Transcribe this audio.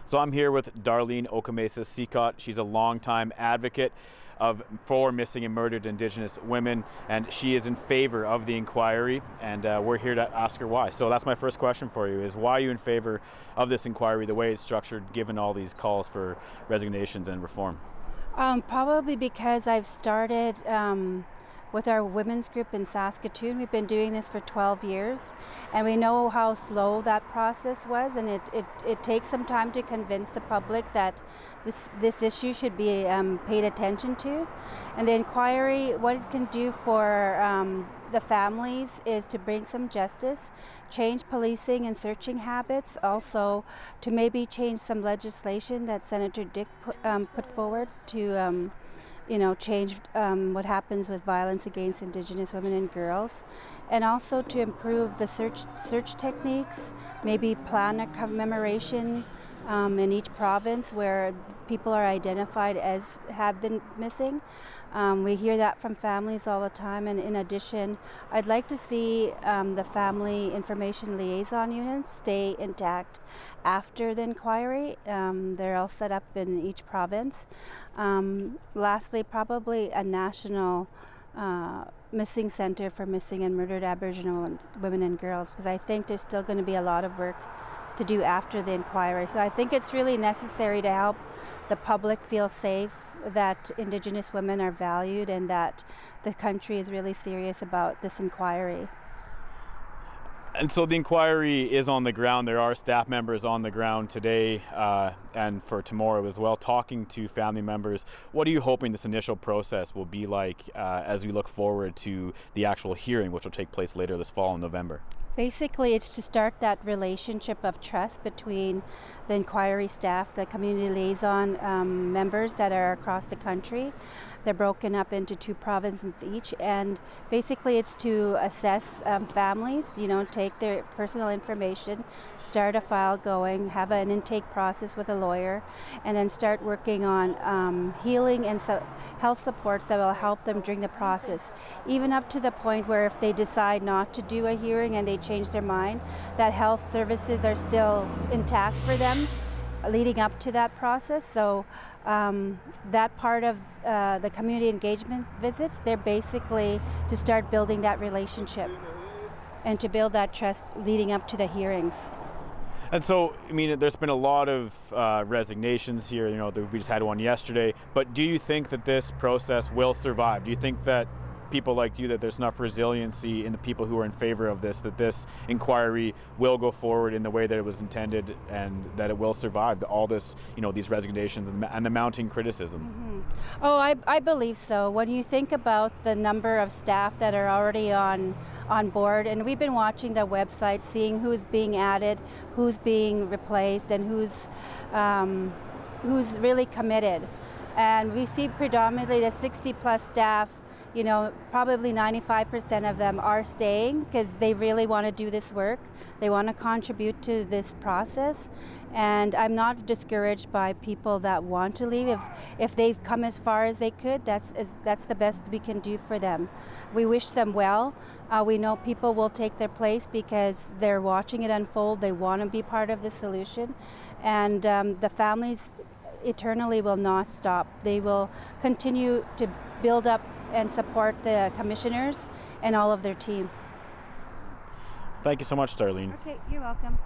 So I'm here with Darlene Okamesa-Secott. She's a longtime advocate for missing and murdered Indigenous women, and she is in favor of the inquiry, and we're here to ask her why. So that's my first question for you, is why are you in favor of this inquiry, the way it's structured, given all these calls for resignations and reform? Probably because I've started with our women's group in Saskatchewan. We've been doing this for 12 years, and we know how slow that process was, and it takes some time to convince the public that this issue should be paid attention to. And the inquiry, what it can do for the families is to bring some justice, change policing and searching habits, also to maybe change some legislation that Senator Dick put forward to change what happens with violence against Indigenous women and girls, and also to improve the search techniques, maybe plan a commemoration in each province where people are identified as have been missing. We hear that from families all the time, and in addition, I'd like to see the family information liaison units stay intact after the inquiry. They're all set up in each province. Lastly, probably a national missing center for missing and murdered Aboriginal women and girls, because I think there's still going to be a lot of work to do after the inquiry. So I think it's really necessary to help the public feel safe that Indigenous women are valued and that the country is really serious about this inquiry. And so the inquiry is on the ground. There are staff members on the ground today and for tomorrow as well, talking to family members. What are you hoping this initial process will be like as we look forward to the actual hearing, which will take place later this fall in November? Basically, it's to start that relationship of trust between the inquiry staff, the community liaison members that are across the country. They're broken up into 2 provinces each, and basically it's to assess families, take their personal information, start a file going, have an intake process with a lawyer, and then start working on healing and health supports that will help them during the process, even up to the point where if they decide not to do a hearing and they change their mind, that health services are still intact for them leading up to that process. So that part of the community engagement visits, they're basically to start building that relationship and to build that trust leading up to the hearings. And so, I mean, there's been a lot of resignations here. We just had one yesterday. But do you think that this process will survive? Do you think that people like you, that there's enough resiliency in the people who are in favor of this, that this inquiry will go forward in the way that it was intended, and that it will survive all this, these resignations and the mounting criticism? Mm-hmm. Oh, I believe so. When you think about the number of staff that are already on board, and we've been watching the website, seeing who's being added, who's being replaced, and who's really committed. And we see predominantly the 60+ staff. Probably 95% of them are staying because they really want to do this work. They want to contribute to this process. And I'm not discouraged by people that want to leave. If they've come as far as they could, that's the best we can do for them. We wish them well. We know people will take their place because they're watching it unfold. They want to be part of the solution. And the families eternally will not stop. They will continue to build up and support the commissioners and all of their team. Thank you so much, Darlene. Okay, you're welcome.